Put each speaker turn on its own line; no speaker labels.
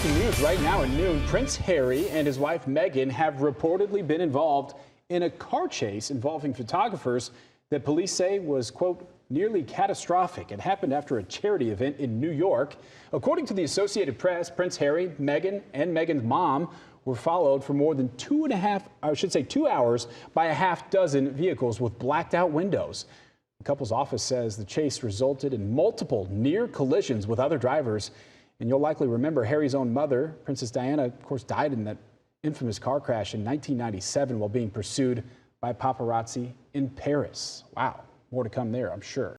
Breaking news right now at noon. Prince Harry and his wife Meghan have reportedly been involved in a car chase involving photographers that police say was, quote, nearly catastrophic. It happened after a charity event in New York. According to the Associated Press, Prince Harry, Meghan, and Meghan's mom were followed for more than 2 hours by a half dozen vehicles with blacked out windows. The couple's office says the chase resulted in multiple near collisions with other drivers. And you'll likely remember Harry's own mother, Princess Diana, of course, died in that infamous car crash in 1997 while being pursued by paparazzi in Paris. Wow, more to come there, I'm sure.